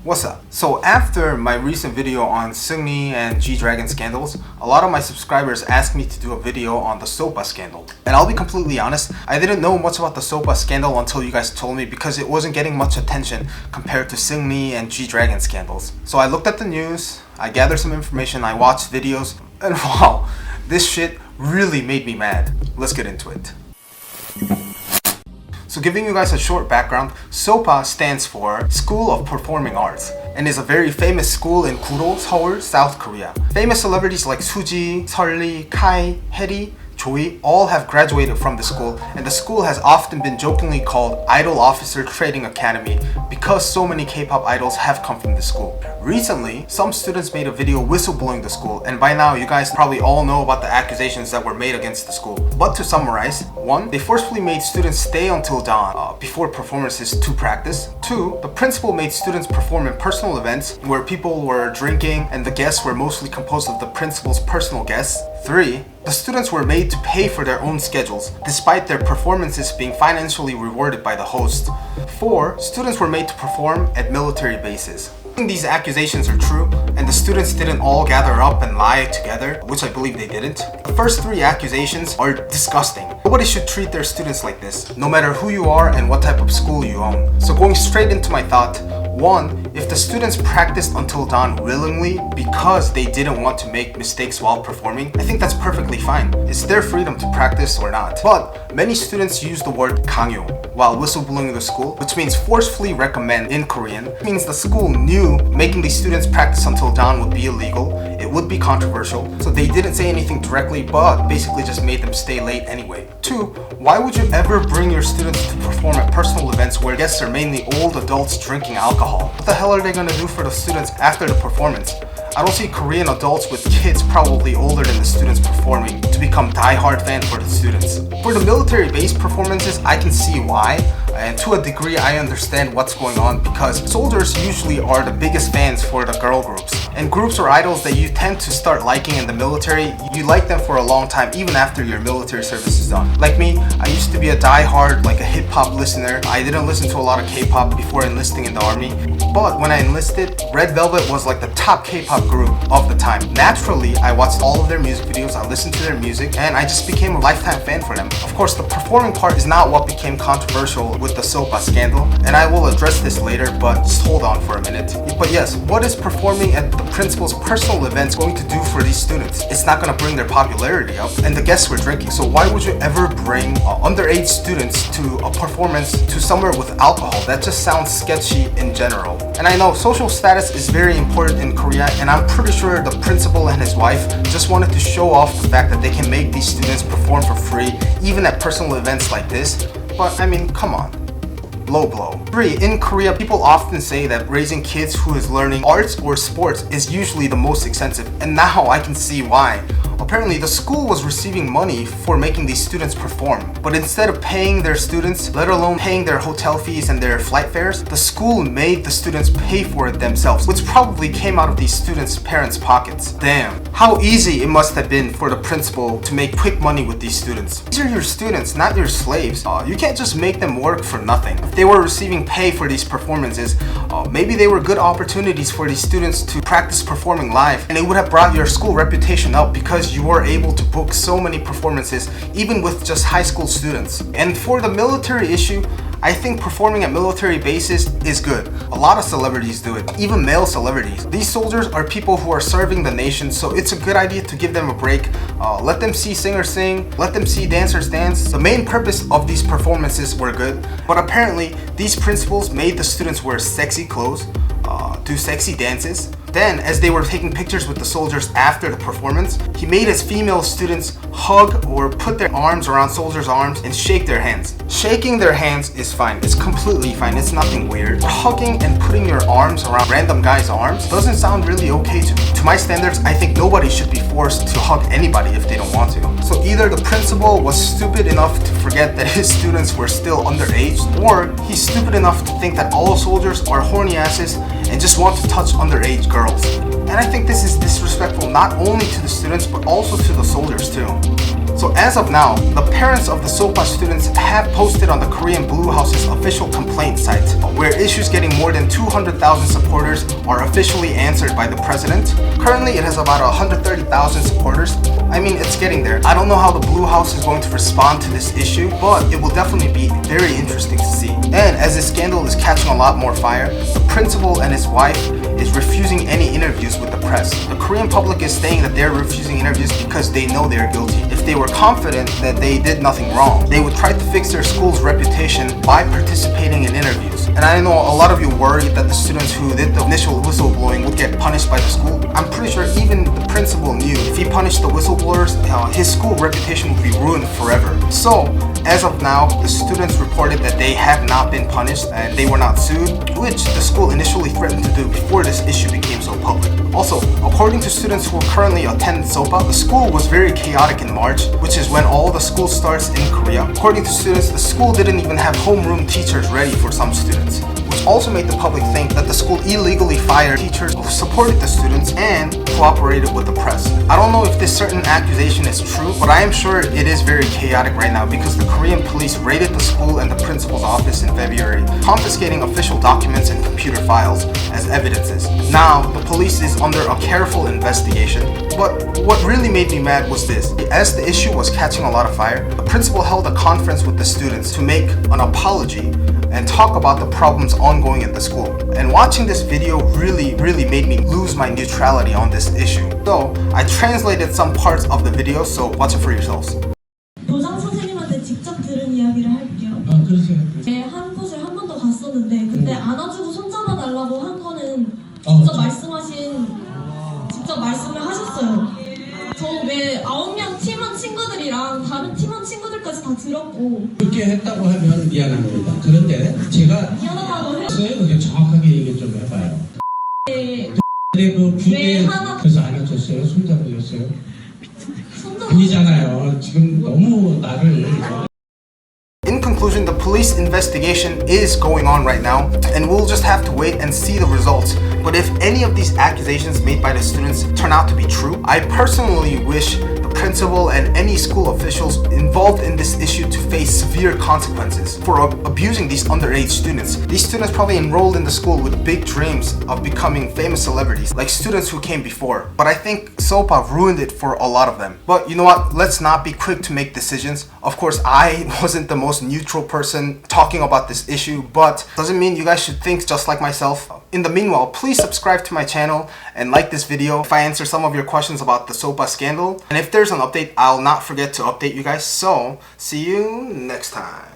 What's up? So after my recent video on Suzy and G-Dragon scandals, a lot of my subscribers asked me to do a video on the Sopa scandal. And I'll be completely honest, I didn't know much about the Sopa scandal until you guys told me because it wasn't getting much attention compared to Suzy and G-Dragon scandals. So I looked at the news, I gathered some information, I watched videos, and wow, this shit really made me mad. Let's get into it. So giving you guys a short background, Sopa stands for School of Performing Arts and is a very famous school in Guro, Seoul, South Korea. Famous celebrities like Suzy, Sully, Hyeri, Joey all have graduated from the school, and the school has often been jokingly called Idol Officer Training Academy because so many K-pop idols have come from the school. Recently, some students made a video whistleblowing the school, and by now you guys probably all know about the accusations that were made against the school. But to summarize, 1. They forcefully made students stay until dawn before performances to practice. 2. The principal made students perform in personal events where people were drinking and the guests were mostly composed of the principal's personal guests. 3. The students were made to pay for their own schedules, despite their performances being financially rewarded by the host. 4. Students were made to perform at military bases. These accusations are true, and the students didn't all gather up and lie together, which I believe they didn't. The first 3 accusations are disgusting. Nobody should treat their students like this, no matter who you are and what type of school you own. So going straight into my thought, 1. If the students practiced until dawn willingly because they didn't want to make mistakes while performing, I think that's perfectly fine. It's their freedom to practice or not. But many students use the word 강요 while whistleblowing the school, which means forcefully recommend in Korean. It means the school knew making these students practice until dawn would be illegal, it would be controversial, so they didn't say anything directly but basically just made them stay late anyway. 2. Why would you ever bring your students to perform at personal events where guests are mainly old adults drinking alcohol? What the hell are they gonna do for the students after the performance? I don't see Korean adults with kids probably older than the students performing to become die-hard fans for the students. For the military-based performances, I can see why, and to a degree I understand what's going on because soldiers usually are the biggest fans for the girl groups. And groups or idols that you tend to start liking in the military, you like them for a long time even after your military service is done. Like me, I used to be a die-hard, like a hip-hop listener. I didn't listen to a lot of K-pop before enlisting in the army. But when I enlisted, Red Velvet was like the top K-pop group of the time. Naturally, I watched all of their music videos, I listened to their music, and I just became a lifetime fan for them. Of course, the performing part is not what became controversial with the Sopa scandal, and I will address this later, but just hold on for a minute. But yes, what is performing at the principal's personal events going to do for these students? It's not going to bring their popularity up, and the guests were drinking, so why would you ever bring underage students to a performance to somewhere with alcohol? That just sounds sketchy in general. And I know social status is very important in Korea, and I'm pretty sure the principal and his wife just wanted to show off the fact that they can make these students perform for free, even at personal events like this. But I mean, come on. Low blow. 3. In Korea, people often say that raising kids who is learning arts or sports is usually the most expensive, and now I can see why. Apparently, the school was receiving money for making these students perform, but instead of paying their students, let alone paying their hotel fees and their flight fares, the school made the students pay for it themselves, which probably came out of these students' parents' pockets. Damn, how easy it must have been for the principal to make quick money with these students. These are your students, not your slaves. You can't just make them work for nothing. If they were receiving pay for these performances, maybe they were good opportunities for these students to practice performing live, and it would have brought your school reputation up because you were able to book so many performances even with just high school students. And for the military issue, I think performing at military bases is good. A lot of celebrities do it, even male celebrities. These soldiers are people who are serving the nation, so it's a good idea to give them a break. Let them see singers sing, let them see dancers dance. The main purpose of these performances were good, but apparently these principals made the students wear sexy clothes, do sexy dances. Then, as they were taking pictures with the soldiers after the performance, he made his female students hug or put their arms around soldiers' arms and shake their hands. Shaking their hands is fine. It's completely fine. It's nothing weird. Hugging and putting your arms around random guys' arms doesn't sound really okay to me. To my standards, I think nobody should be forced to hug anybody if they don't want to. So either the principal was stupid enough to forget that his students were still underage, or he's stupid enough to think that all soldiers are horny asses and just want to touch underage girls. And I think this is disrespectful not only to the students but also to the soldiers too. So as of now, the parents of the Sopa students have posted on the Korean Blue House's official complaint site, where issues getting more than 200,000 supporters are officially answered by the president. Currently, it has about 130,000 supporters. I mean, it's getting there. I don't know how the Blue House is going to respond to this issue, but it will definitely be very interesting to see. And as this scandal is catching a lot more fire, the principal and his wife is refusing any interviews with the press. The Korean public is saying that they're refusing interviews because they know they're guilty. If they were confident that they did nothing wrong, they would try to fix their school's reputation by participating in interviews. And I know a lot of you worried that the students who did the initial whistleblowing would get punished by the school. I'm pretty sure even the principal knew if he punished the whistleblowers, his school reputation would be ruined forever. So, as of now, the students reported that they have not been punished and they were not sued, which the school initially threatened to do before this issue became so public. Also, according to students who currently attend Sopa, the school was very chaotic in March, which is when all the school starts in Korea. According to students, the school didn't even have homeroom teachers ready for some students, which also made the public think that the school illegally fired teachers who supported the students and cooperated with the press. I don't know if this certain accusation is true, but I am sure it is very chaotic right now because the Korean police raided the school and the principal's office in February, confiscating official documents and computer files as evidences. Now, the police is under a careful investigation, but what really made me mad was this. As the issue was catching a lot of fire, the principal held a conference with the students to make an apology and talk about the problems ongoing in the school. And watching this video really made me lose my neutrality on this issue. So I translated some parts of the video, so watch it for yourselves. 교장 선생님한테 직접 들은 이야기를 할게요. 그러세요. 네, 한 곳을 한 번 더 갔었는데 그때 안아주고 손잡아달라고 한 거는 직접 말씀을 하셨어요. 저 왜 9명 팀원 친구들이랑 다른 팀원 친구들까지 다 들었고 그렇게 했다고 하면 미안한 겁니다. 그런데 제가 미안하다고 했어요. 그게 정확하게 얘기 좀 해봐요. 근데 그 부대 그래서 안아줬어요? 손잡으셨어요? 아니잖아요. 지금 너무 나를 In conclusion, the police investigation is going on right now, and we'll just have to wait and see the results. But if any of these accusations made by the students turn out to be true, I personally wish the principal and any school officials involved in this issue to face severe consequences for abusing these underage students. These students probably enrolled in the school with big dreams of becoming famous celebrities, like students who came before. But I think S.O.P.A ruined it for a lot of them. But you know what? Let's not be quick to make decisions. Of course, I wasn't the most neutral person talking about this issue, but doesn't mean you guys should think just like myself. In the meanwhile, please subscribe to my channel and like this video if I answer some of your questions about the S.O.P.A scandal. And if there's an update, I'll not forget to update you guys. So, see you next time.